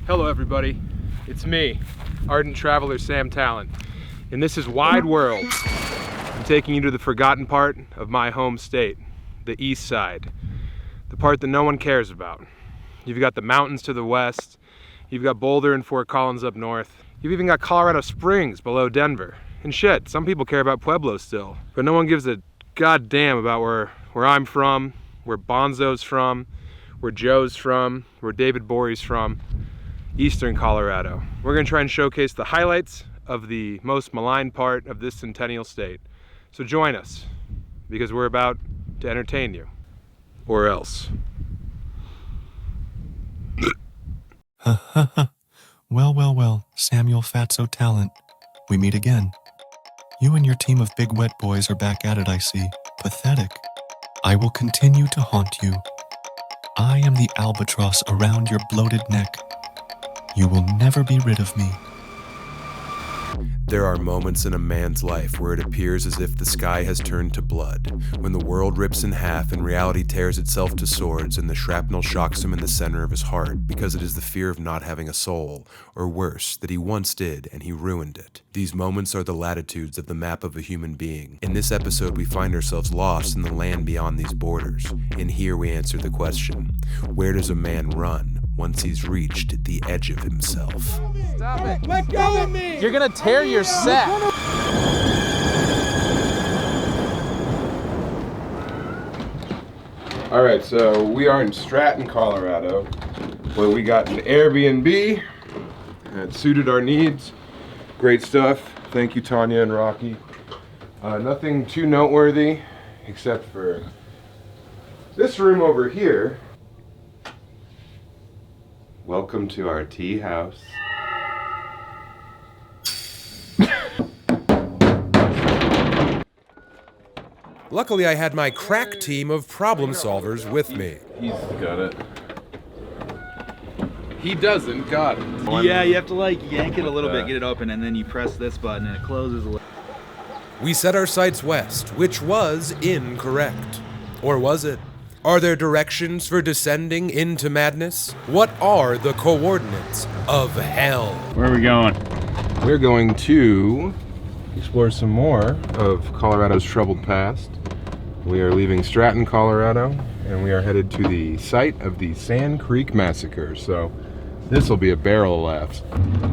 Hello everybody, it's me, ardent traveler Sam Tallent. In this is Wide World. I'm taking you to the forgotten part of my home state, the east side. The part that no one cares about. You've got the mountains to the west, you've got Boulder and Fort Collins up north, you've even got Colorado Springs below Denver. And shit, some people care about Pueblo still, but no one gives a goddamn about where I'm from, where Bonzo's from, where Joe's from, where David Borey's from. Eastern Colorado. We're gonna try and showcase the highlights of the most maligned part of this centennial state. So join us, because we're about to entertain you. Or else. Well, Samuel Fatso Tallent. We meet again. You and your team of big wet boys are back at it, I see. Pathetic. I will continue to haunt you. I am the albatross around your bloated neck. You will never be rid of me. There are moments in a man's life where it appears as if the sky has turned to blood, when the world rips in half and reality tears itself to swords and the shrapnel shocks him in the center of his heart because it is the fear of not having a soul, or worse, that he once did and he ruined it. These moments are the latitudes of the map of a human being. In this episode, we find ourselves lost in the land beyond these borders, and here we answer the question, where does a man run once he's reached the edge of himself? Stop it. Let go of me! You're gonna tear your sack. All right, so we are in Stratton, Colorado, where we got an Airbnb that suited our needs. Great stuff. Thank you, Tanya and Rocky. Nothing too noteworthy, except for this room over here. Welcome to our tea house. Luckily, I had my crack team of problem solvers with me. He's got it. He doesn't got it. Yeah, you have to like yank it a little bit, get it open, and then you press this button and it closes a little. We set our sights west, which was incorrect. Or was it? Are there directions for descending into madness? What are the coordinates of hell? Where are we going? We're going to explore some more of Colorado's troubled past. We are leaving Stratton, Colorado, and we are headed to the site of the Sand Creek Massacre. So this will be a barrel of laughs.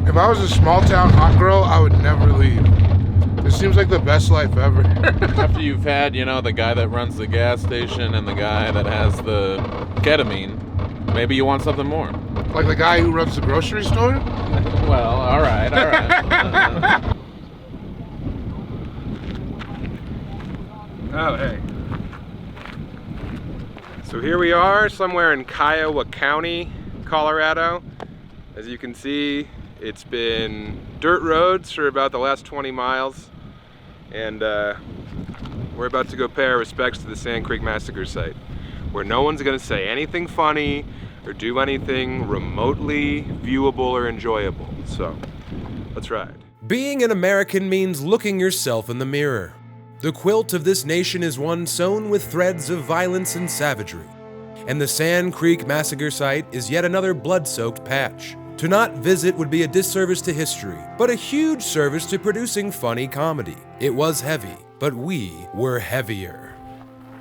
If I was a small town hot girl, I would never leave. It seems like the best life ever. After you've had, the guy that runs the gas station and the guy that has the ketamine, maybe you want something more. Like the guy who runs the grocery store? Well, all right. Oh, hey. So here we are, somewhere in Kiowa County, Colorado. As you can see, it's been dirt roads for about the last 20 miles. And we're about to go pay our respects to the Sand Creek Massacre site, where no one's gonna say anything funny or do anything remotely viewable or enjoyable. So, let's ride. Being an American means looking yourself in the mirror. The quilt of this nation is one sewn with threads of violence and savagery. And the Sand Creek Massacre site is yet another blood-soaked patch. To not visit would be a disservice to history, but a huge service to producing funny comedy. It was heavy, but we were heavier.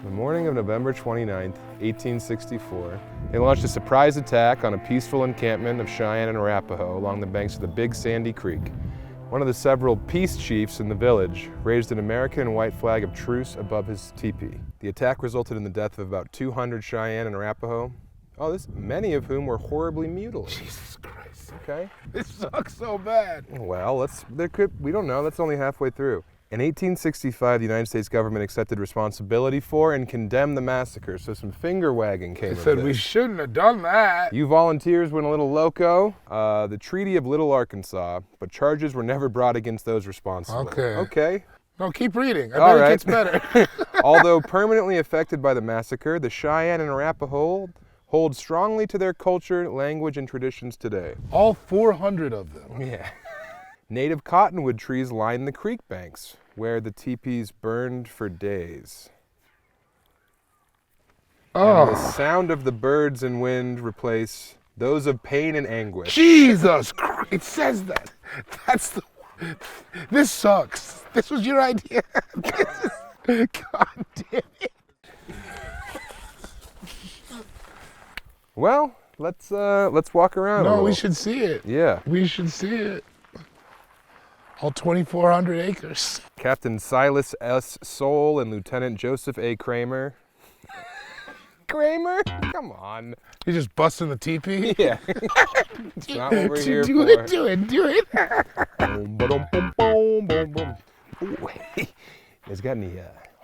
The morning of November 29th, 1864, they launched a surprise attack on a peaceful encampment of Cheyenne and Arapaho along the banks of the Big Sandy Creek. One of the several peace chiefs in the village raised an American and white flag of truce above his teepee. The attack resulted in the death of about 200 Cheyenne and Arapaho, many of whom were horribly mutilated. Jesus Christ. Okay. It sucks so bad. Well, we don't know, that's only halfway through. In 1865, the United States government accepted responsibility for and condemned the massacre, so some finger wagging came They of said this. we shouldn't have done that. You volunteers went a little loco. The Treaty of Little Arkansas, but charges were never brought against those responsible. Okay. No, keep reading. I All bet right. it gets better. Although permanently affected by the massacre, the Cheyenne and Arapaho hold strongly to their culture, language, and traditions today. All 400 of them. Yeah. Native cottonwood trees line the creek banks, where the teepees burned for days. And the sound of the birds and wind replace those of pain and anguish. Jesus Christ, it says that. This sucks. This was your idea. God damn it. Well, let's walk around. a No, we little. should see it. Yeah. We should see it. All 2,400 acres. Captain Silas S. Soule and Lieutenant Joseph A. Kramer. Kramer? Come on. You just busting the teepee? Yeah. It's not what we're here do for. it, do it, do it. Boom, ba-dum, boom, boom, boom, boom. Ooh, hey. You guys got any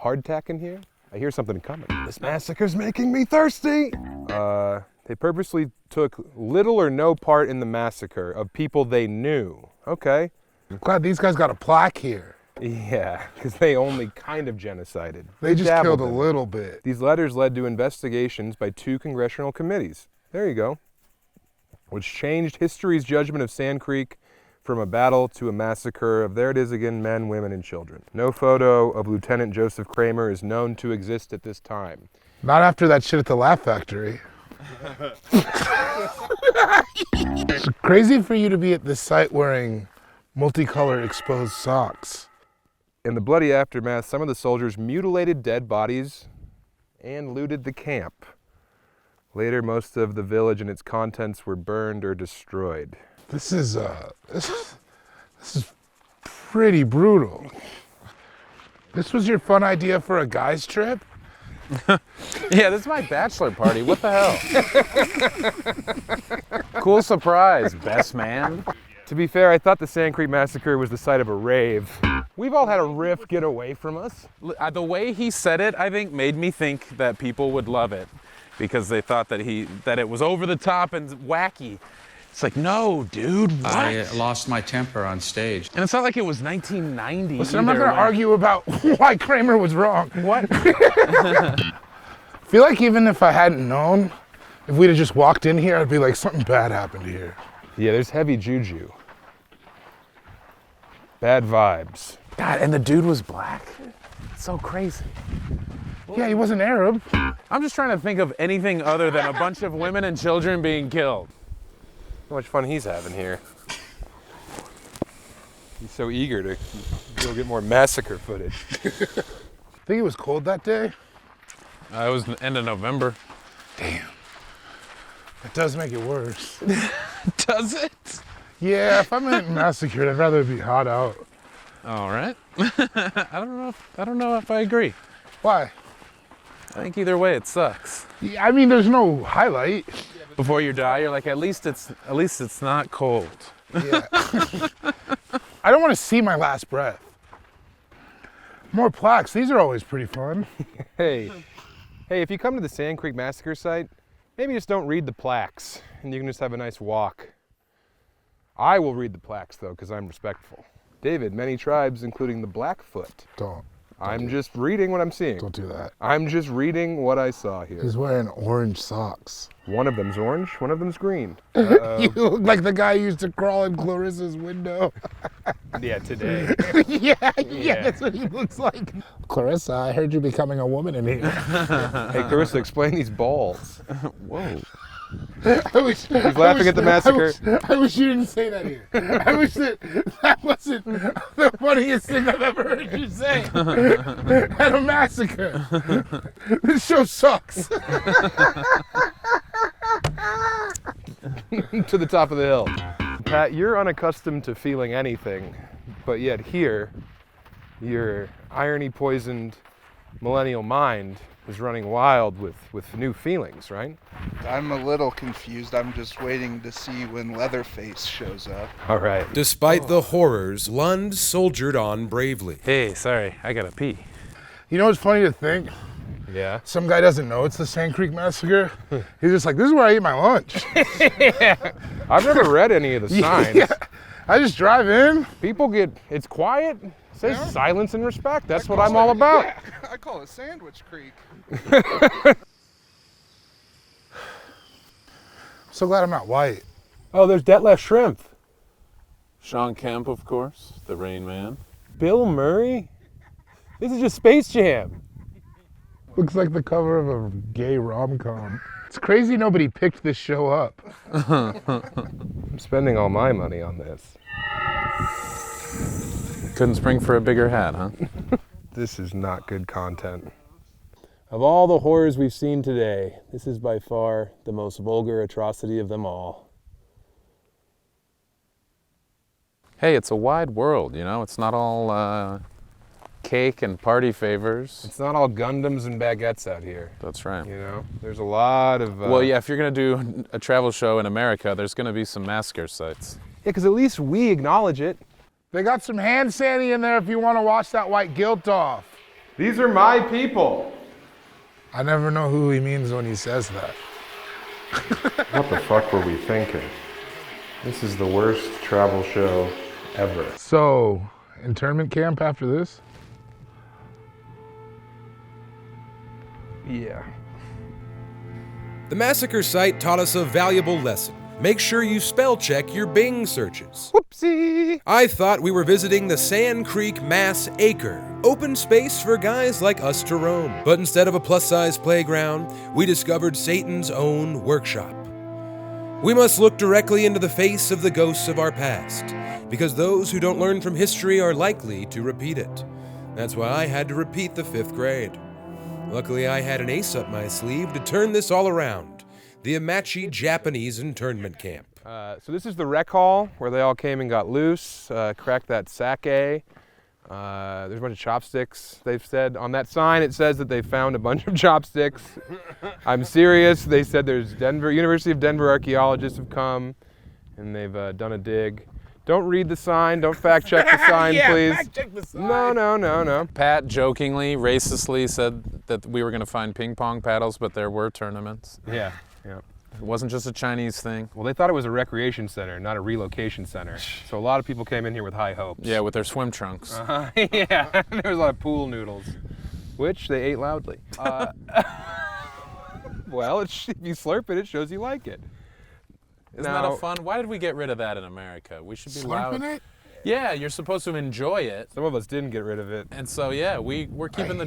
hardtack in here? I hear something coming. This massacre's making me thirsty. They purposely took little or no part in the massacre of people they knew. Okay. I'm glad these guys got a plaque here. Yeah, because they only kind of genocided. They just dabbled killed a in it. little bit. These letters led to investigations by 2 congressional committees. There you go. Which changed history's judgment of Sand Creek from a battle to a massacre of, there it is again, men, women, and children. No photo of Lieutenant Joseph Kramer is known to exist at this time. Not after that shit at the Laugh Factory. It's crazy for you to be at this site wearing multicolored exposed socks. In the bloody aftermath, some of the soldiers mutilated dead bodies and looted the camp. Later, most of the village and its contents were burned or destroyed. This is pretty brutal. This was your fun idea for a guy's trip? Yeah, this is my bachelor party. What the hell? Cool surprise, best man. To be fair, I thought the Sand Creek Massacre was the site of a rave. We've all had a riff get away from us. The way he said it, I think, made me think that people would love it because they thought that it was over the top and wacky. It's like, no, dude, what? I lost my temper on stage. And it's not like it was 1990. Listen, I'm not going to argue about why Kramer was wrong. What? I feel like even if I hadn't known, if we'd have just walked in here, I'd be like, something bad happened here. Yeah, there's heavy juju. Bad vibes. God, and the dude was black. It's so crazy. Yeah, he wasn't Arab. I'm just trying to think of anything other than a bunch of women and children being killed. How much fun he's having here. He's so eager to go get more massacre footage. Think it was cold that day? It was the end of November. Damn. That does make it worse. Does it? Yeah, if I'm getting massacred, I'd rather it be hot out. All right. I don't know if I agree. Why? I think either way it sucks. Yeah, I mean, there's no highlight. Before you die, you're like, at least it's not cold. Yeah. I don't want to see my last breath. More plaques. These are always pretty fun. Hey, if you come to the Sand Creek Massacre site, maybe just don't read the plaques and you can just have a nice walk. I will read the plaques though, because I'm respectful. David, many tribes, including the Blackfoot. Don't I'm just reading what I'm seeing. do that. I'm just reading what I saw here. He's wearing orange socks. One of them's orange, one of them's green. You look like the guy who used to crawl in Clarissa's window. Yeah, today. yeah, that's what he looks like. Clarissa, I heard you becoming a woman in here. Hey, Clarissa, explain these balls. Whoa. He's laughing at the massacre. I wish you didn't say that here. I wish that wasn't the funniest thing I've ever heard you say at a massacre. This show sucks. To the top of the hill. Pat, you're unaccustomed to feeling anything, but yet here, your irony-poisoned millennial mind is running wild with new feelings, right? I'm a little confused. I'm just waiting to see when Leatherface shows up. All right. Despite the horrors, Lund soldiered on bravely. Hey, sorry, I gotta pee. You know what's funny to think? Yeah. Some guy doesn't know it's the Sand Creek Massacre. He's just like, this is where I eat my lunch. I've never read any of the signs. Yeah. I just drive in. People it's quiet. It says silence and respect. That's what I'm all about. Yeah, I call it Sandwich Creek. So glad I'm not white. Oh, there's Detlef Shrimp. Sean Kemp, of course, the Rain Man. Bill Murray? This is just Space Jam. Looks like the cover of a gay rom-com. It's crazy nobody picked this show up. I'm spending all my money on this. Couldn't spring for a bigger hat, huh? This is not good content. Of all the horrors we've seen today, this is by far the most vulgar atrocity of them all. Hey, it's a wide world, you know? It's not all cake and party favors. It's not all Gundams and baguettes out here. That's right. You know, there's a lot of... Well, yeah, if you're going to do a travel show in America, there's going to be some massacre sites. Yeah, because at least we acknowledge it. They got some hand sandy in there if you want to wash that white guilt off. These are my people. I never know who he means when he says that. What the fuck were we thinking? This is the worst travel show ever. So, internment camp after this? Yeah. The massacre site taught us a valuable lesson. Make sure you spell check your Bing searches. Whoopsie! I thought we were visiting the Sand Creek Massacre, open space for guys like us to roam. But instead of a plus-size playground, we discovered Satan's own workshop. We must look directly into the face of the ghosts of our past, because those who don't learn from history are likely to repeat it. That's why I had to repeat the 5th grade. Luckily, I had an ace up my sleeve to turn this all around. The Amache Japanese internment camp. So this is the rec hall where they all came and got loose, cracked that sake. There's a bunch of chopsticks, they've said. On that sign it says that they found a bunch of chopsticks. I'm serious. They said there's University of Denver archaeologists have come and they've done a dig. Don't read the sign, don't fact check the sign, please. Fact check the sign. No. Pat jokingly, racistly said that we were going to find ping pong paddles, but there were tournaments. Yeah. It wasn't just a Chinese thing. Well, they thought it was a recreation center, not a relocation center. So a lot of people came in here with high hopes. Yeah, with their swim trunks. Yeah, there was a lot of pool noodles, which they ate loudly. Well, if you slurp it, it shows you like it. Isn't that a fun? Why did we get rid of that in America? We should be loud. Slurping it? Yeah, you're supposed to enjoy it. Some of us didn't get rid of it. And so yeah, we're keeping the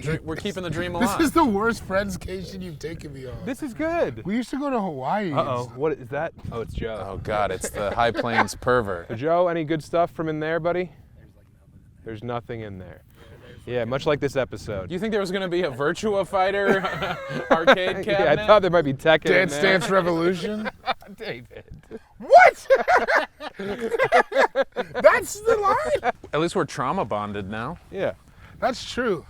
dream alive. This is the worst friendscation you've taken me on. This is good. We used to go to Hawaii. Uh-oh, what is that? Oh, it's Joe. Oh God, it's the High Plains pervert. So Joe, any good stuff from in there, buddy? There's nothing in there. Yeah, much like this episode. Do you think there was going to be a Virtua Fighter arcade cabinet? Yeah, I thought there might be Tekken in Dance there. Dance Revolution? David. What? That's the line? At least we're trauma bonded now. Yeah. That's true.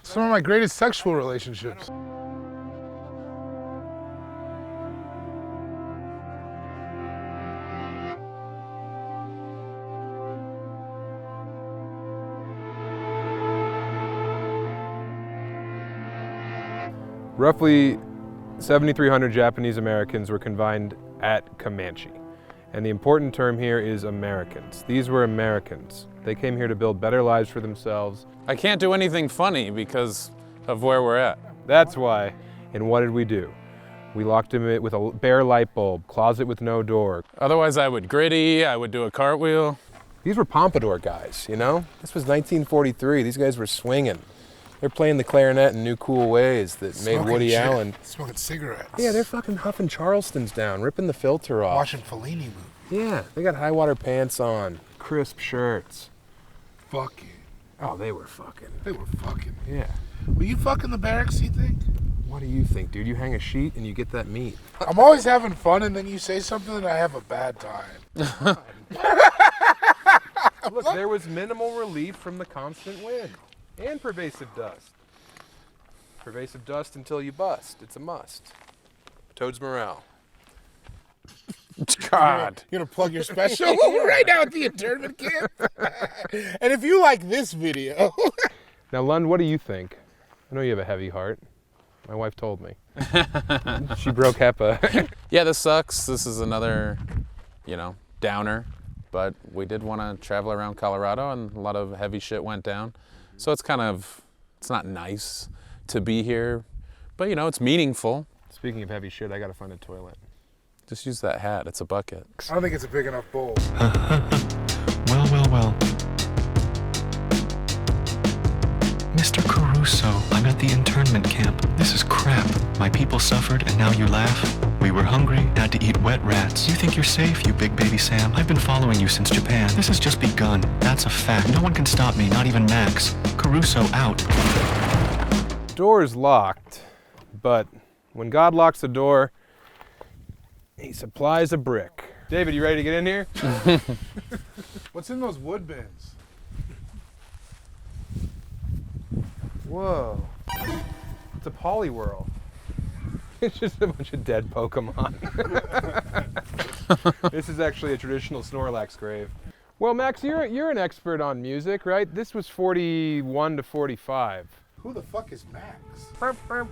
Some of my greatest sexual relationships. Roughly 7,300 Japanese Americans were confined at Comanche. And the important term here is Americans. These were Americans. They came here to build better lives for themselves. I can't do anything funny because of where we're at. That's why. And what did we do? We locked him in with a bare light bulb, closet with no door. Otherwise I would gritty, I would do a cartwheel. These were pompadour guys, you know? This was 1943. These guys were swinging. They're playing the clarinet in new cool ways that made Woody Allen. Smoking cigarettes. Yeah, they're fucking huffing Charleston's down, ripping the filter off. Watching Fellini movies. Yeah, they got high water pants on, crisp shirts. Fucking. Oh, they were fucking. They were fucking. Yeah. Were you fucking the barracks, you think? What do you think, dude? You hang a sheet and you get that meat. I'm always having fun and then you say something and I have a bad time. Look, there was minimal relief from the constant wind and pervasive dust. Pervasive dust until you bust. It's a must. Toad's morale. God. You're gonna plug your special right now at the internment camp. And if you like this video. Now, Lund, what do you think? I know you have a heavy heart. My wife told me. She broke HEPA. Yeah, this sucks. This is another, downer. But we did want to travel around Colorado and a lot of heavy shit went down. So it's not nice to be here, but it's meaningful. Speaking of heavy shit, I gotta find a toilet. Just use that hat, it's a bucket. I don't think it's a big enough bowl. Well. Mr. Carew Caruso, I'm at the internment camp. This is crap. My people suffered and now you laugh? We were hungry, had to eat wet rats. You think you're safe, you big baby Sam? I've been following you since Japan. This has just begun. That's a fact. No one can stop me, not even Max. Caruso out. Door is locked, but when God locks the door, he supplies a brick. David, you ready to get in here? What's in those wood bins? Whoa. It's a Poliwhirl. It's just a bunch of dead Pokemon. This is actually a traditional Snorlax grave. Well, Max, you're an expert on music, right? This was 41 to 45. Who the fuck is Max?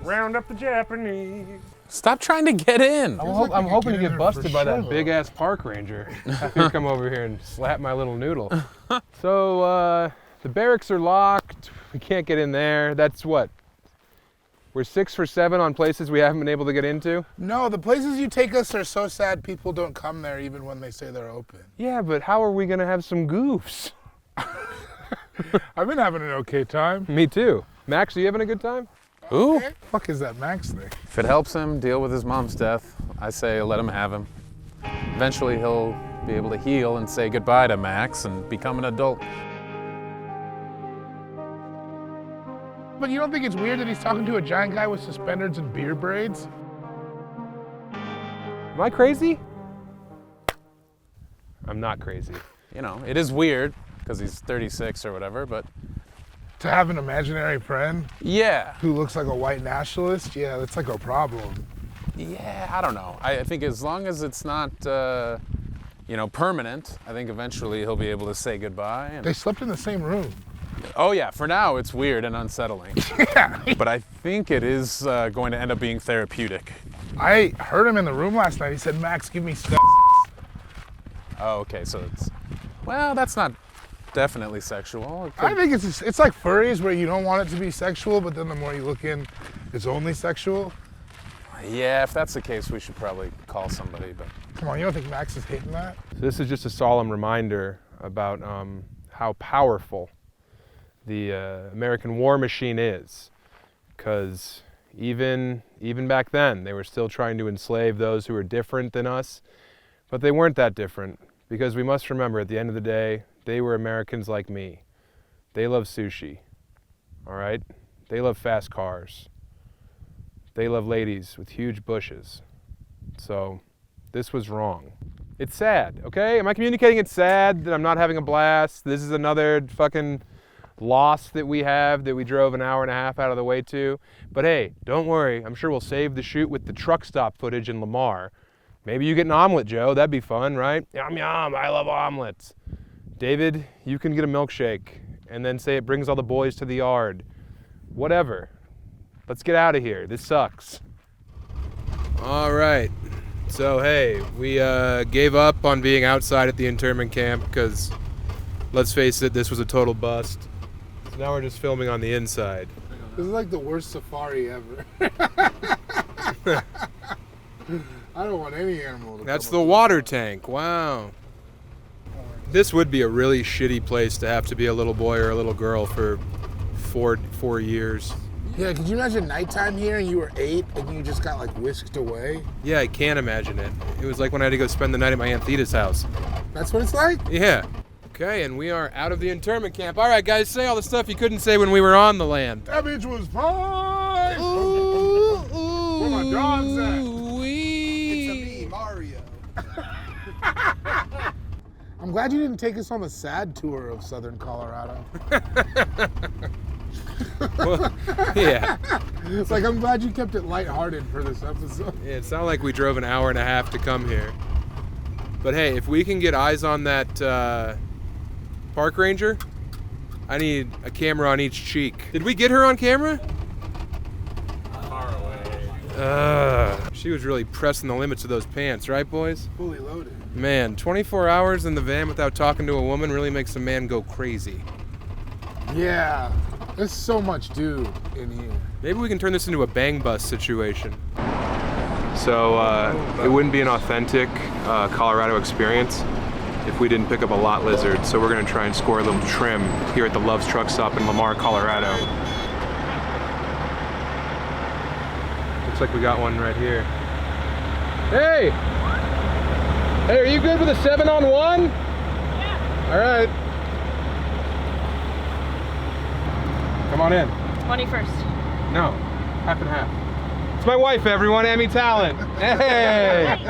Round up the Japanese. Stop trying to get in. I'm hoping to get in get there busted for by that sure. big ass park ranger. After you come over here and slap my little noodle. So the barracks are locked. We can't get in there. That's what? We're 6 for 7 on places we haven't been able to get into? No, the places you take us are so sad people don't come there even when they say they're open. Yeah, but how are we gonna have some goofs? I've been having an okay time. Me too. Max, are you having a good time? Ooh. Okay. Fuck is that Max thing? If it helps him deal with his mom's death, I say let him have him. Eventually he'll be able to heal and say goodbye to Max and become an adult. But you don't think it's weird that he's talking to a giant guy with suspenders and beer braids? Am I crazy? I'm not crazy. You know, it is weird because he's 36 or whatever, but To have an imaginary friend yeah. who looks like a white nationalist? Yeah, that's like a problem. Yeah, I don't know. I think as long as it's not, you know, permanent, I think eventually he'll be able to say goodbye. And They slept in the same room. oh yeah, for now it's weird and unsettling. Yeah. But I think it is going to end up being therapeutic. I heard him in the room last night. He said, Max, give me stuff. Oh, okay, so it's, well, that's not definitely sexual. It I could- think it's like furries where you don't want it to be sexual, but then the more you look in, it's only sexual. yeah, if that's the case, we should probably call somebody, but Come on, you don't think Max is hitting that? So this is just a solemn reminder about how powerful the American war machine is. Because even back then, they were still trying to enslave those who were different than us. But they weren't that different. Because we must remember, at the end of the day, they were Americans like me. They love sushi, all right? They love fast cars. They love ladies with huge bushes. So this was wrong. It's sad, okay? Am I communicating it's sad that I'm not having a blast? This is another fucking loss that we have that we drove an hour and a half out of the way to. But hey, don't worry. I'm sure we'll save the shoot with the truck stop footage in Lamar. Maybe you get an omelet, Joe. That'd be fun, right? Yum, yum. I love omelets. David, you can get a milkshake and then say it brings all the boys to the yard. Whatever. Let's get out of here. This sucks. All right. So, hey, we gave up on being outside at the internment camp because, let's face it, this was a total bust. So now we're just filming on the inside. This is like the worst safari ever. I don't want any animal to That's come the up water tank. Wow. This would be a really shitty place to have to be a little boy or a little girl for four years. Yeah, could you imagine nighttime here and you were 8 and you just got like whisked away? Yeah, I can't imagine it. It was like when I had to go spend the night at my Aunt Theta's house. That's what it's like? Yeah. Okay, and we are out of the internment camp. All right, guys, say all the stuff you couldn't say when we were on the land. That bitch was fine! Ooh, Where my dogs at? It's a me, Mario. I'm glad you didn't take us on the sad tour of southern Colorado. Well, yeah. It's like, I'm glad you kept it lighthearted for this episode. Yeah, it's not like we drove an hour and a half to come here. But hey, if we can get eyes on that park ranger, I need a camera on each cheek. Did we get her on camera? far away. She was really pressing the limits of those pants, right, boys? Fully loaded. Man, 24 hours in the van without talking to a woman really makes a man go crazy. Yeah, there's so much dude in here. Maybe we can turn this into a bang bus situation. So it wouldn't be an authentic Colorado experience if we didn't pick up a lot lizard. So we're gonna try and score a little trim here at the Love's Truck Stop in Lamar, Colorado. Looks like we got one right here. Hey! Hey, are you good with a 7-on-1? Yeah. All right. Come on in. 21st. No, half and half. It's my wife, everyone, Sammy Tallent. Hey!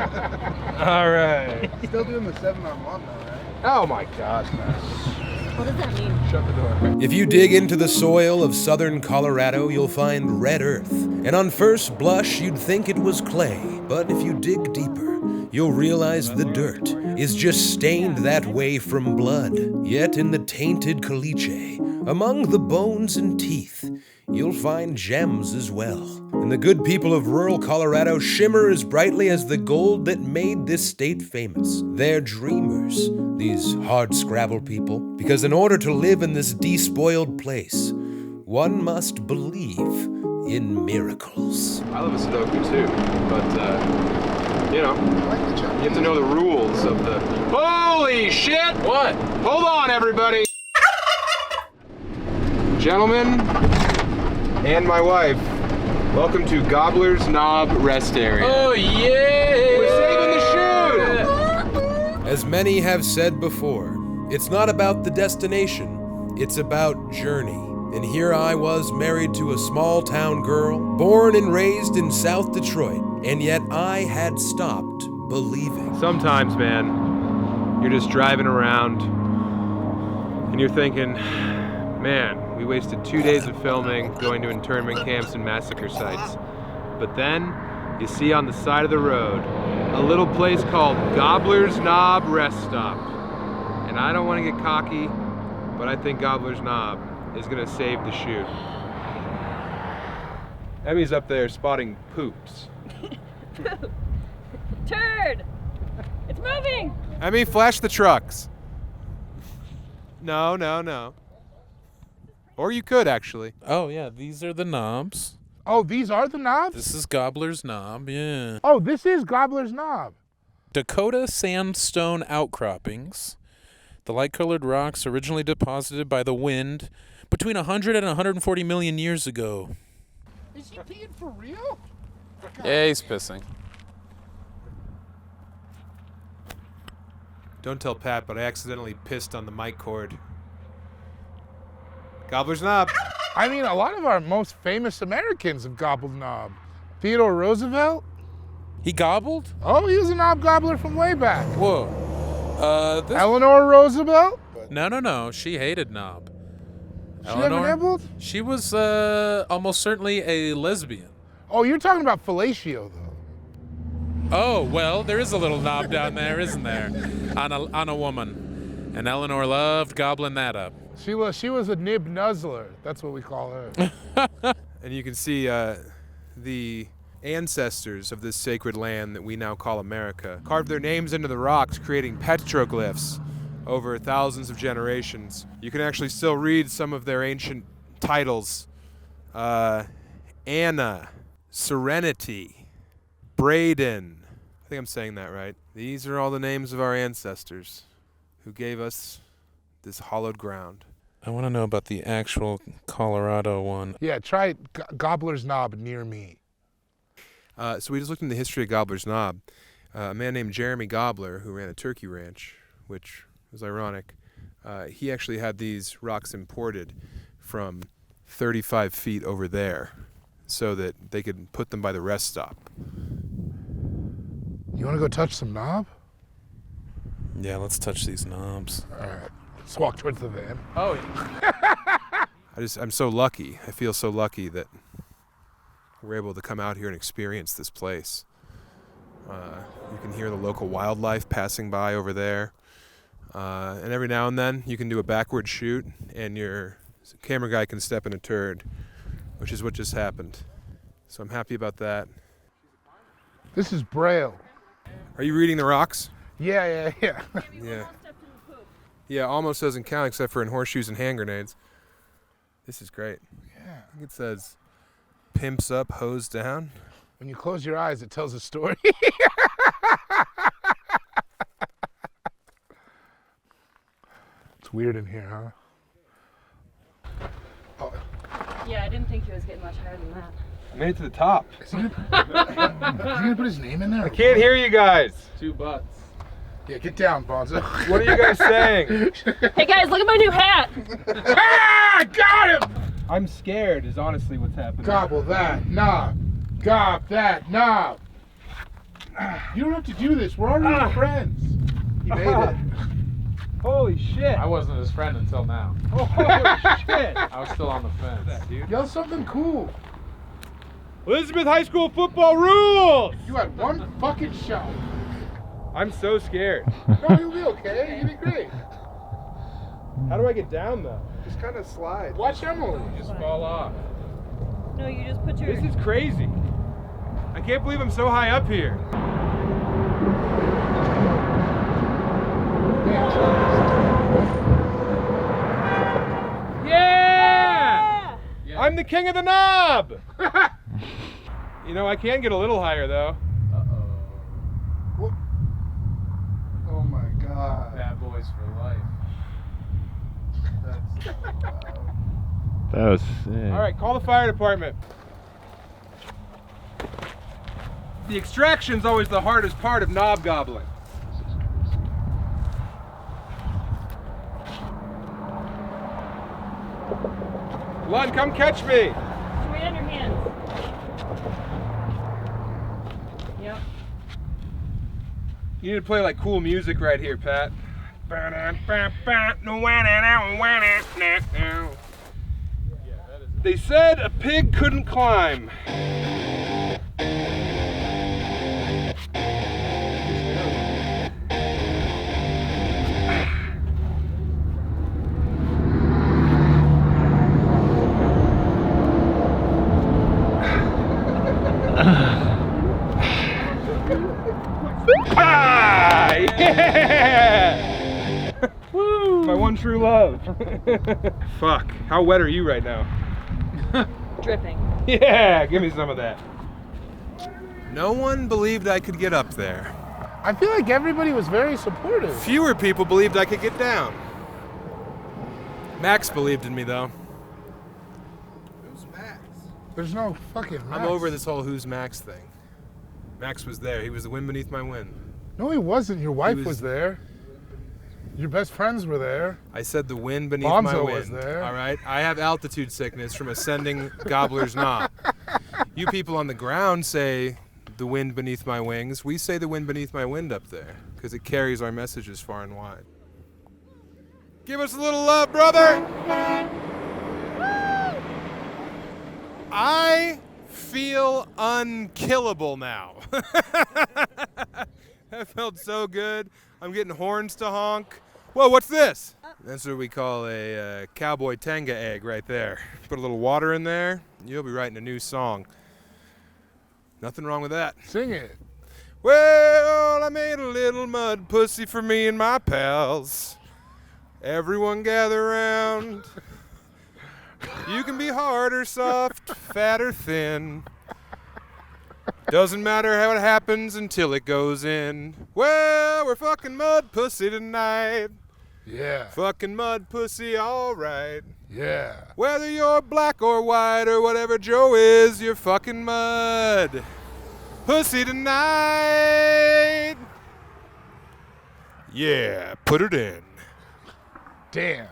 All right. Still doing the 7-on-1 though, right? Oh my God. What does that mean? Shut the door. If you dig into the soil of southern Colorado, you'll find red earth. And on first blush, you'd think it was clay. But if you dig deeper, you'll realize the dirt is just stained that way from blood. Yet in the tainted caliche, among the bones and teeth, you'll find gems as well. And the good people of rural Colorado shimmer as brightly as the gold that made this state famous. They're dreamers, these hard-scrabble people, because in order to live in this despoiled place, one must believe in miracles. I love a Sudoku too, but you know, you have to know the rules of the... Holy shit! What? Hold on, everybody! Gentlemen, and my wife, welcome to Gobbler's Knob Rest Area. Oh, yeah! We're saving the shoot! As many have said before, it's not about the destination, it's about journey. And here I was, married to a small town girl, born and raised in South Detroit, and yet I had stopped believing. Sometimes, man, you're just driving around and you're thinking, man, we wasted 2 days of filming going to internment camps and massacre sites. But then you see on the side of the road a little place called Gobbler's Knob Rest Stop. And I don't want to get cocky, but I think Gobbler's Knob is gonna save the shoot. Emmy's up there spotting poops. Poop. Turd. It's moving. Emmy, flash the trucks. No, no, no. Or you could, actually. Oh, yeah, these are the knobs. Oh, these are the knobs? This is Gobbler's knob, yeah. Oh, this is Gobbler's knob. Dakota sandstone outcroppings. The light-colored rocks originally deposited by the wind between 100 and 140 million years ago. Is he peeing for real? Yeah, he's pissing. Don't tell Pat, but I accidentally pissed on the mic cord. Gobbler's Knob. I mean, a lot of our most famous Americans have gobbled knob. Theodore Roosevelt? He gobbled? Oh, he was a knob gobbler from way back. Whoa. This... Eleanor Roosevelt? No. She hated knob. She never nibbled? She was almost certainly a lesbian. Oh, you're talking about fellatio, though. Oh, well, there is a little knob down there, isn't there? On a woman. And Eleanor loved gobbling that up. She was a nib nuzzler. That's what we call her. And you can see the ancestors of this sacred land that we now call America carved their names into the rocks, creating petroglyphs over thousands of generations. You can actually still read some of their ancient titles. Anna, Serenity, Braden. I think I'm saying that right. These are all the names of our ancestors who gave us this hallowed ground. I want to know about the actual Colorado one. Yeah, try Gobbler's Knob near me. So we just looked into the history of Gobbler's Knob. A man named Jeremy Gobbler, who ran a turkey ranch, which was ironic, he actually had these rocks imported from 35 feet over there so that they could put them by the rest stop. You want to go touch some knob? Yeah, let's touch these knobs. All right, let's walk towards the van. Oh, yeah. I'm so lucky. I feel so lucky that we're able to come out here and experience this place. You can hear the local wildlife passing by over there. And every now and then you can do a backward shoot and your camera guy can step in a turd, which is what just happened. So I'm happy about that. This is Braille. Are you reading the rocks? Yeah. Yeah. Yeah, almost doesn't count except for in horseshoes and hand grenades. This is great. Yeah. I think it says pimps up, hose down. When you close your eyes, it tells a story. It's weird in here, huh? Yeah, I didn't think he was getting much higher than that. I made it to the top. Is he gonna put his name in there? I can't hear you guys. 2 butts. Yeah, get down, Bonzo. What are you guys saying? Hey guys, look at my new hat. Ah, got him! I'm scared is honestly what's happening. Gobble that knob. Gob that knob. You don't have to do this. We're already friends. He made it. Holy shit. I wasn't his friend until now. Holy shit. I was still on the fence. That, dude. Yell something cool. Elizabeth High School football rules! You had one fucking shot. I'm so scared. No, you'll be okay. You'll be great. How do I get down though? Just kind of slide. Watch Emily. Just fall off. No, you just put your... This is crazy. I can't believe I'm so high up here. Yeah! I'm the king of the knob! You know, I can get a little higher though. What? Oh my god. Bad boys for life. That's so loud. That was sick. Alright, call the fire department. The extraction's always the hardest part of knob gobbling. Lund, come catch me! Right on your hands. Yep. You need to play like cool music right here, Pat. They said a pig couldn't climb. Ah, yeah! Woo! My one true love. Fuck. How wet are you right now? Dripping. Yeah, give me some of that. No one believed I could get up there. I feel like everybody was very supportive. Fewer people believed I could get down. Max believed in me, though. Who's Max? There's no fucking I'm Max. over this whole who's Max thing. Max was there. He was the wind beneath my wind. No, he wasn't. Your wife was- was there. Your best friends were there. I said the wind beneath my Bonzo wind. was there. All right? I have altitude sickness from ascending Gobbler's Knob. You people on the ground say the wind beneath my wings. We say the wind beneath my wind up there because it carries our messages far and wide. Give us a little love, brother! I feel unkillable now. That felt so good. I'm getting horns to honk. Whoa, what's this? That's what we call a cowboy tanga egg right there. Put a little water in there, you'll be writing a new song. Nothing wrong with that. Sing it. Well, I made a little mud pussy for me and my pals. Everyone gather round. You can be hard or soft, fat or thin. Doesn't matter how it happens until it goes in. Well, we're fucking mud pussy tonight. Yeah. Fucking mud pussy, alright. Yeah. Whether you're black or white or whatever Joe is, you're fucking mud pussy tonight. Yeah, put it in. Damn.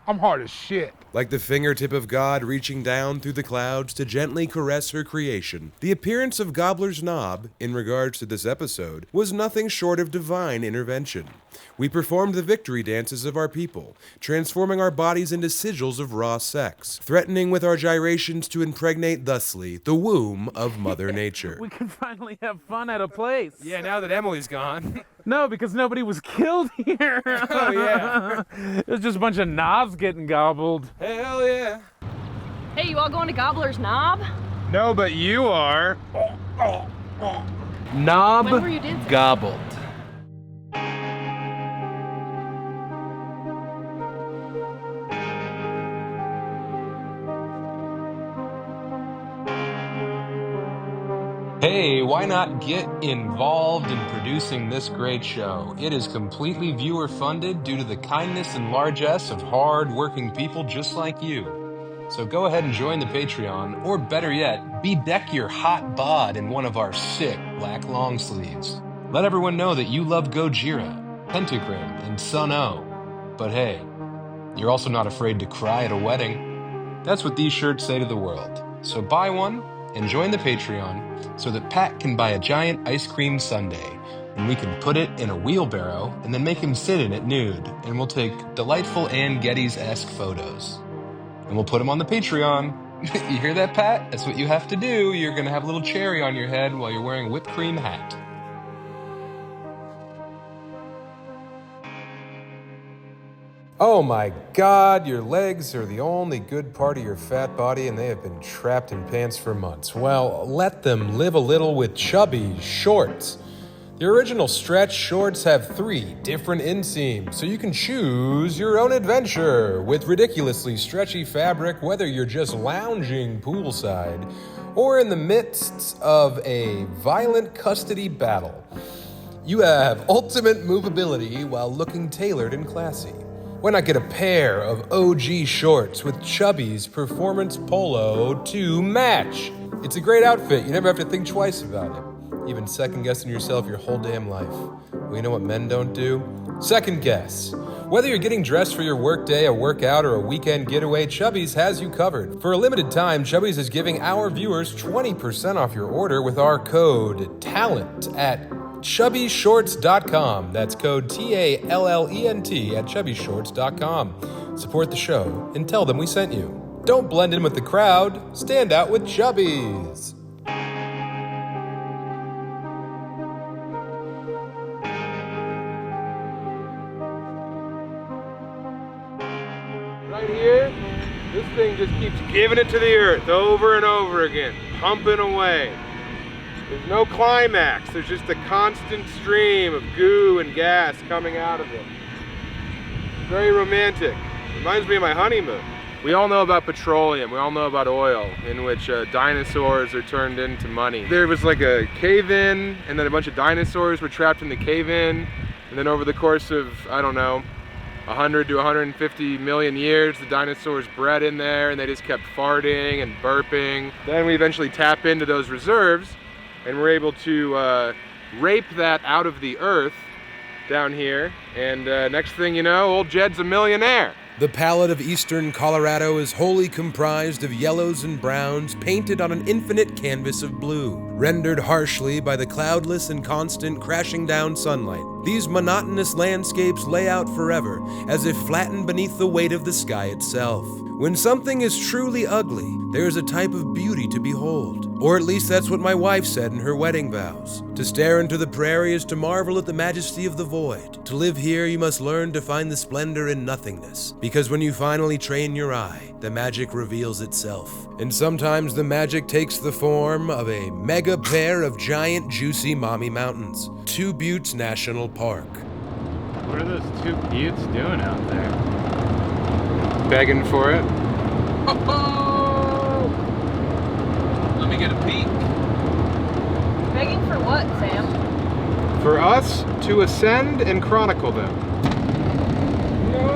I'm hard as shit. Like the fingertip of God reaching down through the clouds to gently caress her creation, the appearance of Gobbler's Knob, in regards to this episode, was nothing short of divine intervention. We performed the victory dances of our people, transforming our bodies into sigils of raw sex, threatening with our gyrations to impregnate thusly the womb of Mother Nature. We can finally have fun at a place. Yeah, now that Emily's gone. No, because nobody was killed here. Oh, yeah. It was just a bunch of knobs getting gobbled. Hell yeah. Hey, you all going to Gobbler's Knob? No, but you are. Knob When were you dancing? gobbled. Hey, why not get involved in producing this great show? It is completely viewer funded due to the kindness and largesse of hard-working people just like you. So go ahead and join the Patreon, or better yet, bedeck your hot bod in one of our sick black long sleeves. Let everyone know that you love Gojira, Pentagram, and Sun O. But hey, you're also not afraid to cry at a wedding. That's what these shirts say to the world. So buy one and join the Patreon so that Pat can buy a giant ice cream sundae, and we can put it in a wheelbarrow and then make him sit in it nude, and we'll take delightful Ann Geddes-esque photos. And we'll put him on the Patreon. You hear that, Pat? That's what you have to do. You're going to have a little cherry on your head while you're wearing a whipped cream hat. Oh my God, your legs are the only good part of your fat body and they have been trapped in pants for months. Well, let them live a little with Chubby Shorts. The original stretch shorts have 3 different inseams, so you can choose your own adventure with ridiculously stretchy fabric, whether you're just lounging poolside or in the midst of a violent custody battle. You have ultimate movability while looking tailored and classy. Why not get a pair of OG shorts with Chubby's Performance Polo to match? It's a great outfit. You never have to think twice about it. Even second-guessing yourself your whole damn life. Well, you know what men don't do? Second guess. Whether you're getting dressed for your workday, a workout, or a weekend getaway, Chubby's has you covered. For a limited time, Chubby's is giving our viewers 20% off your order with our code TALLENT at chubbyshorts.com. That's code TALLENT at chubbyshorts.com. Support the show and tell them we sent you. Don't blend in with the crowd. Stand out with Chubby's. Right here, this thing just keeps giving it to the earth over and over again, pumping away. There's no climax, there's just a constant stream of goo and gas coming out of it. Very romantic. Reminds me of my honeymoon. We all know about petroleum, we all know about oil, in which dinosaurs are turned into money. There was like a cave-in, and then a bunch of dinosaurs were trapped in the cave-in, and then over the course of, I don't know, 100 to 150 million years, the dinosaurs bred in there, and they just kept farting and burping. Then we eventually tap into those reserves, and we're able to rape that out of the earth down here, and next thing you know, old Jed's a millionaire. The palette of eastern Colorado is wholly comprised of yellows and browns painted on an infinite canvas of blue, rendered harshly by the cloudless and constant crashing down sunlight. These monotonous landscapes lay out forever, as if flattened beneath the weight of the sky itself. When something is truly ugly, there is a type of beauty to behold. Or at least that's what my wife said in her wedding vows. To stare into the prairie is to marvel at the majesty of the void. To live here, you must learn to find the splendor in nothingness. Because when you finally train your eye, the magic reveals itself. And sometimes the magic takes the form of a mega pair of giant, juicy mommy mountains. Two Buttes National Park. What are those 2 buttes doing out there? Begging for it. Oh! Let me get a peek. Begging for what, Sam? For us to ascend and chronicle them.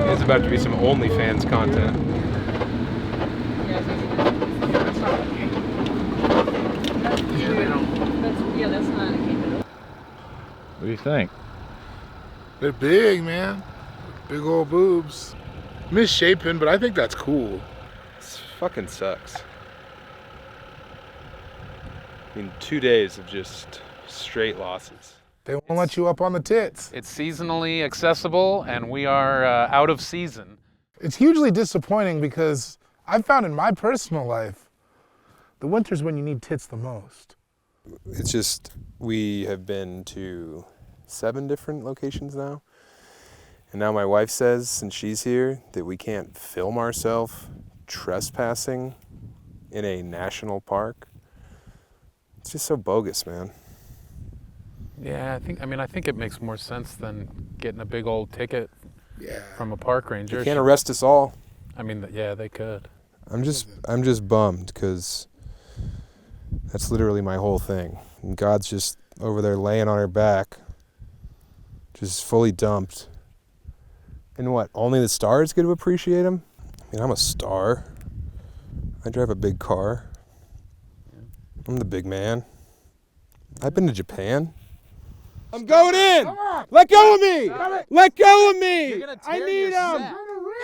It's about to be some OnlyFans content. That's not a cave. What do you think? They're big, man. Big old boobs. Misshapen, but I think that's cool. This fucking sucks. I mean, 2 days of just straight losses. They won't let you up on the tits. It's seasonally accessible, and we are out of season. It's hugely disappointing because I've found in my personal life, the winter's when you need tits the most. It's just, we have been to 7 different locations now. And now my wife says, since she's here, that we can't film ourselves trespassing in a national park. It's just so bogus, man. Yeah, I think it makes more sense than getting a big old ticket from a park ranger. They can't arrest us all. I mean, yeah, they could. I'm just bummed because that's literally my whole thing. And God's just over there laying on her back, just fully dumped. And what, only the stars get to appreciate him? I mean, I'm a star. I drive a big car. I'm the big man. I've been to Japan. I'm going in! Let go of me! Let go of me! I need him!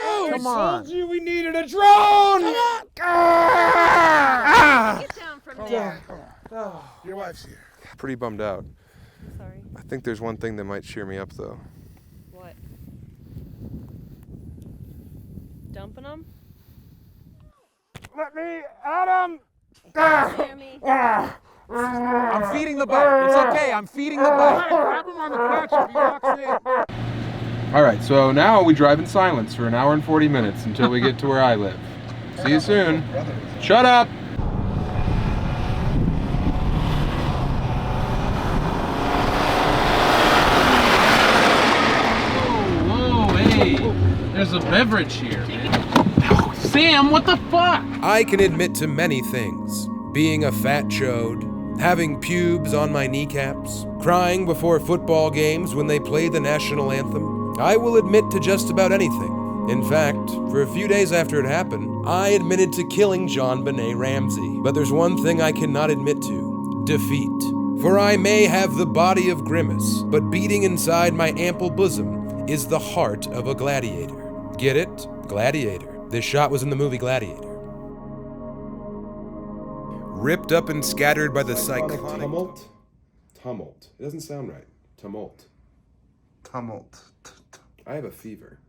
Oh, Come I on. told you we needed a drone! Get down from there. Your wife's here. Pretty bummed out. Sorry. I think there's one thing that might cheer me up, though. What? Dumping them? Let me at him! Sammy. I'm feeding the butt. It's okay. I'm feeding the butt. Grab him on the crotch if he walks in. All right, so now we drive in silence for 1 hour and 40 minutes until we get to where I live. See you soon. Shut up! Whoa, hey, there's a beverage here. Sam, what the fuck? I can admit to many things. Being a fat chode, having pubes on my kneecaps, crying before football games when they play the national anthem. I will admit to just about anything. In fact, for a few days after it happened, I admitted to killing John Benet Ramsey. But there's one thing I cannot admit to: defeat. For I may have the body of Grimace, but beating inside my ample bosom is the heart of a gladiator. Get it? Gladiator. This shot was in the movie Gladiator. Ripped up and scattered by the cyclonic tumult. Tumult. It doesn't sound right. Tumult. Tumult. I have a fever.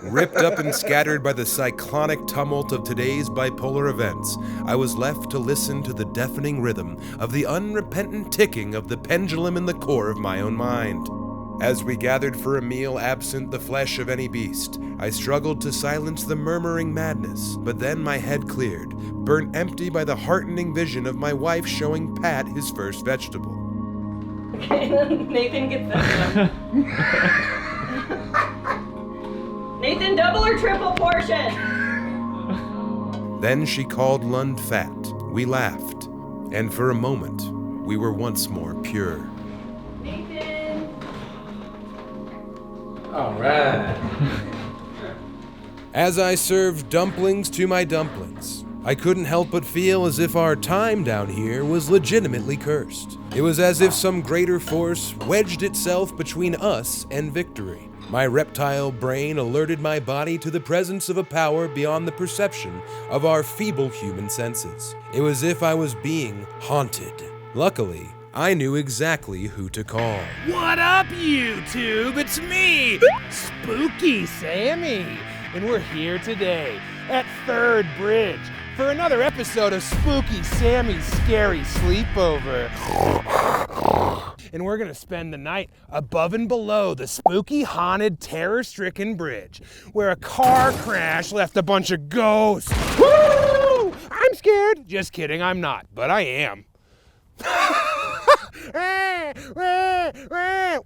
Ripped up and scattered by the cyclonic tumult of today's bipolar events, I was left to listen to the deafening rhythm of the unrepentant ticking of the pendulum in the core of my own mind. As we gathered for a meal absent the flesh of any beast, I struggled to silence the murmuring madness, but then my head cleared, burnt empty by the heartening vision of my wife showing Pat his first vegetable. Okay, Nathan gets that one. Nathan, double or triple portion? Then she called Lund fat. We laughed, and for a moment, we were once more pure. Nathan. All right. As I served dumplings to my dumplings, I couldn't help but feel as if our time down here was legitimately cursed. It was as if some greater force wedged itself between us and victory. My reptile brain alerted my body to the presence of a power beyond the perception of our feeble human senses. It was as if I was being haunted. Luckily, I knew exactly who to call. What up, YouTube? It's me, Spooky Sammy. And we're here today at 3rd Bridge for another episode of Spooky Sammy's Scary Sleepover. And we're gonna spend the night above and below the spooky, haunted, terror-stricken bridge, where a car crash left a bunch of ghosts. Woo! I'm scared. Just kidding, I'm not, but I am.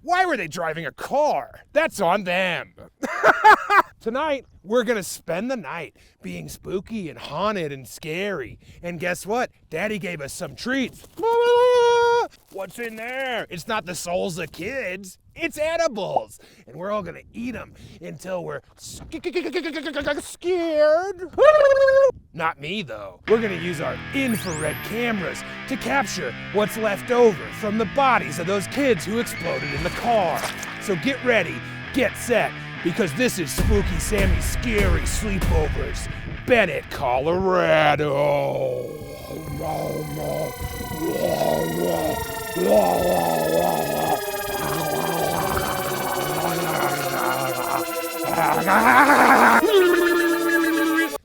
Why were they driving a car? That's on them. Tonight, we're gonna spend the night being spooky and haunted and scary. And guess what? Daddy gave us some treats. What's in there? It's not the souls of kids. It's edibles. And we're all gonna eat them until we're scared. Not me, though. We're gonna use our infrared cameras to capture what's left over from the bodies of those kids who exploded in the car. So get ready, get set, because this is Spooky Sammy's Scary Sleepovers, Bennett, Colorado.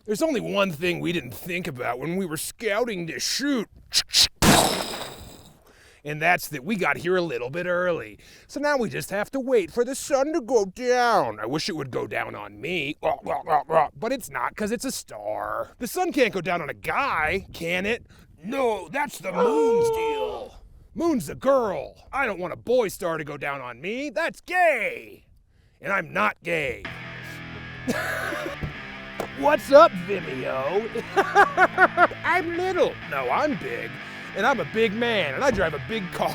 There's only one thing we didn't think about when we were scouting this shoot. And that's that we got here a little bit early. So now we just have to wait for the sun to go down. I wish it would go down on me, but it's not, because it's a star. The sun can't go down on a guy, can it? No, that's the moon's deal. Moon's a girl. I don't want a boy star to go down on me. That's gay. And I'm not gay. What's up, Vimeo? I'm little. No, I'm big. And I'm a big man, and I drive a big car.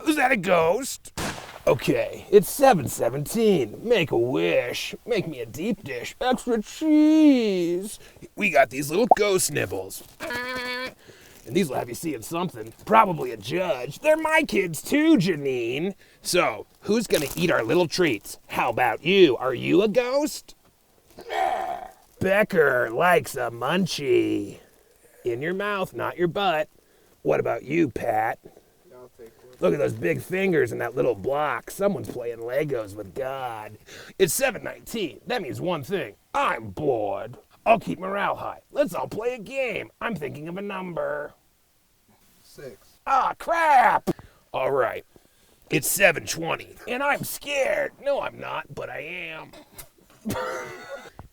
Is that a ghost? Okay, it's 7:17. Make a wish. Make me a deep dish. Extra cheese. We got these little ghost nibbles. And these will have you seeing something. Probably a judge. They're my kids too, Janine. So, who's gonna eat our little treats? How about you? Are you a ghost? Becker likes a munchie. In your mouth, not your butt. What about you, Pat? Look at those big fingers and that little block. Someone's playing Legos with God. It's 7:19. That means one thing. I'm bored. I'll keep morale high. Let's all play a game. I'm thinking of a number. 6. Ah, crap! All right. It's 7:20, and I'm scared. No, I'm not, but I am.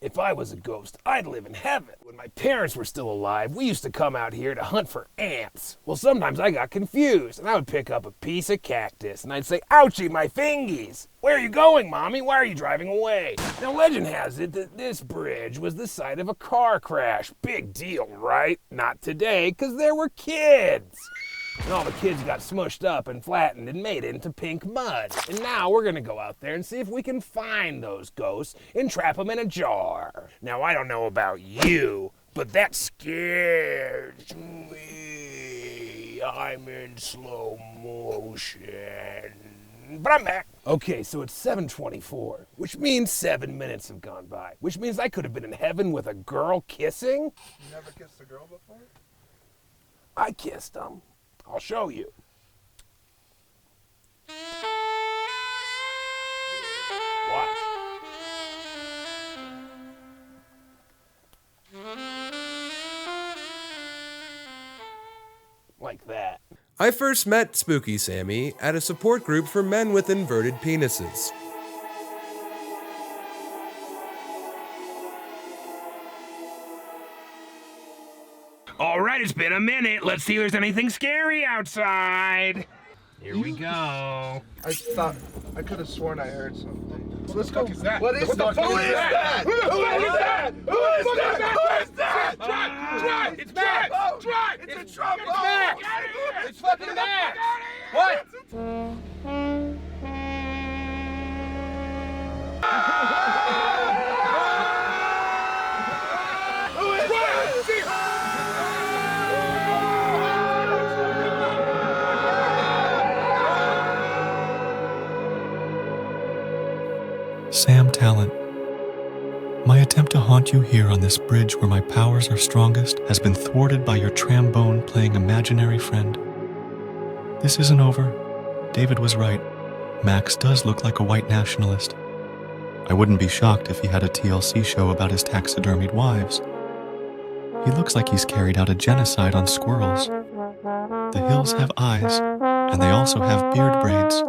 If I was a ghost, I'd live in heaven. When my parents were still alive, we used to come out here to hunt for ants. Well, sometimes I got confused, and I would pick up a piece of cactus, and I'd say, ouchie, my fingies. Where are you going, Mommy? Why are you driving away? Now, legend has it that this bridge was the site of a car crash. Big deal, right? Not today, because there were kids. And all the kids got smushed up and flattened and made into pink mud. And now we're gonna go out there and see if we can find those ghosts and trap them in a jar. Now, I don't know about you, but that scares me. I'm in slow motion. But I'm back. Okay, so it's 7:24, which means 7 minutes have gone by, which means I could have been in heaven with a girl kissing. You never kissed a girl before? I kissed them. I'll show you. Watch. Like that. I first met Spooky Sammy at a support group for men with inverted penises. All right, it's been a minute. Let's see if there's anything scary outside. Here we go. I thought I could have sworn I heard something. Well, let's go. What is that? What is that? Who is that? Who is that? Who is that? Try! It's Max! Try! It's a trombone! It's Max! It's fucking Max! What? Who is that? Sam Tallent. My attempt to haunt you here on this bridge where my powers are strongest has been thwarted by your trombone playing imaginary friend. This isn't over. David was right. Max does look like a white nationalist. I wouldn't be shocked if he had a TLC show about his taxidermied wives. He looks like he's carried out a genocide on squirrels. The hills have eyes, and they also have beard braids.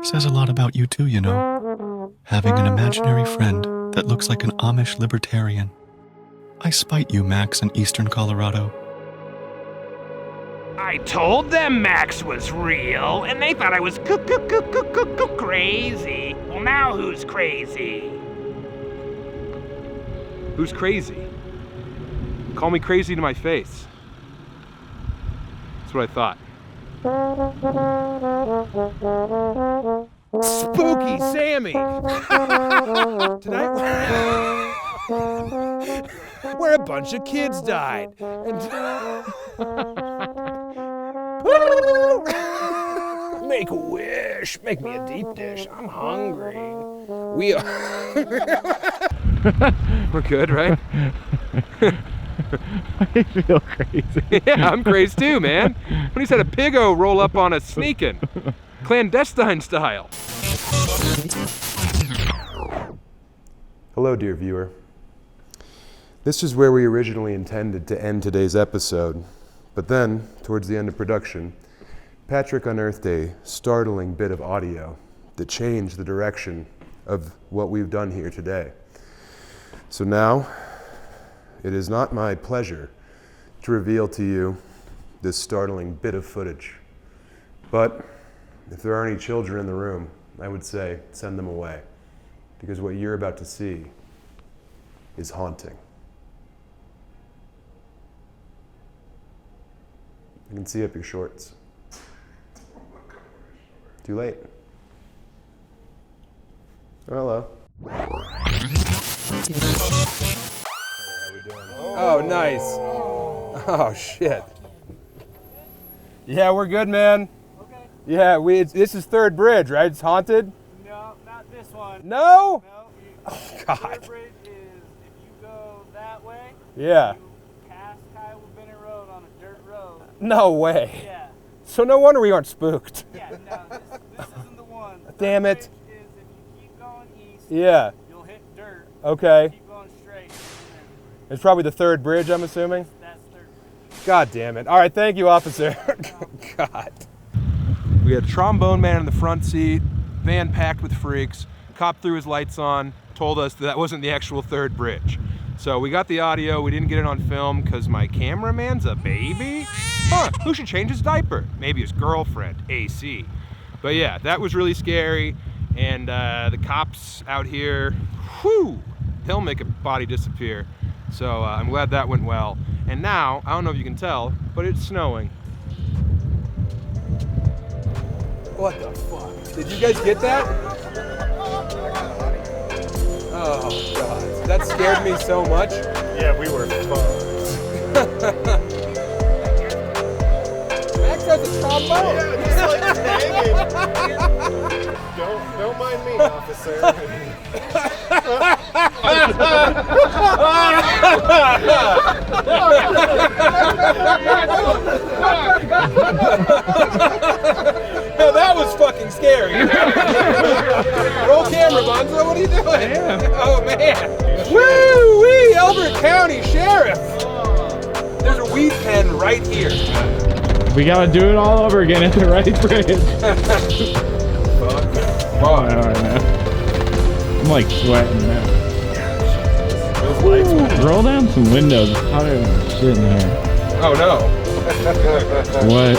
Says a lot about you too, you know. Having an imaginary friend that looks like an Amish libertarian. I spite you, Max, in eastern Colorado. I told them Max was real, and they thought I was crazy. Well, now who's crazy? Who's crazy? Call me crazy to my face. That's what I thought. Spooky Sammy! Tonight, where a bunch of kids died. And make a wish. Make me a deep dish. I'm hungry. We are. We're good, right? I feel crazy. Yeah, I'm crazy too, man. When he said a pig-o roll up on us sneaking. Clandestine style. Hello, dear viewer. This is where we originally intended to end today's episode, but then, towards the end of production, Patrick unearthed a startling bit of audio that changed the direction of what we've done here today. So now, it is not my pleasure to reveal to you this startling bit of footage, but if there are any children in the room, I would say send them away, because what you're about to see is haunting. You can see up your shorts. Too late. Oh, hello. Oh, nice. Oh, shit. Yeah, we're good, man. Okay. Yeah, this is Third Bridge, right? It's haunted? No, not this one. No? No. Oh, God. Third Bridge is, if you go that way, Yeah. you pass Kiowa Bennett Road on a dirt road. No way. Yeah. So no wonder we aren't spooked. Yeah, no, this isn't the one. Damn it. Third Bridge is if you keep going east, Yeah. you'll hit dirt. Okay. Keep going straight. It's probably the Third Bridge, I'm assuming? That's Third Bridge. God damn it. All right, thank you, officer. God. We had a trombone man in the front seat, van packed with freaks. Cop threw his lights on, told us that wasn't the actual Third Bridge. So we got the audio, we didn't get it on film because my cameraman's a baby? Huh, who should change his diaper? Maybe his girlfriend, AC. But yeah, that was really scary. And the cops out here, whew, they'll make a body disappear. So I'm glad that went well. And now, I don't know if you can tell, but it's snowing. What the fuck? Did you guys get that? Oh God, that scared me so much. Yeah, we were fucked. Max has a trombone. Yeah, just like hanging. Don't mind me, officer. No, that was fucking scary. Roll camera, Bonzo. What are you doing? Oh man. Woo wee, Elbert County Sheriff. There's a weed pen right here. We gotta do it all over again at the right bridge. Fuck. Alright, man. I'm like sweating now. Those lights. Roll down some windows. It's hotter than shit in here. Oh no. What?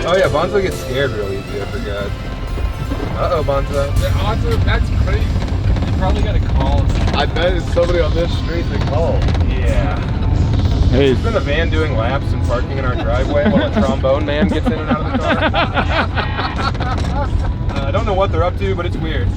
Oh yeah, Bonzo gets scared real easy, I forgot. Uh-oh, Bonzo. That's crazy. You probably got to call. I bet it's somebody on this street that called. Yeah. Hey. There's been a van doing laps and parking in our driveway while a trombone man gets in and out of the car. I don't know what they're up to, but it's weird.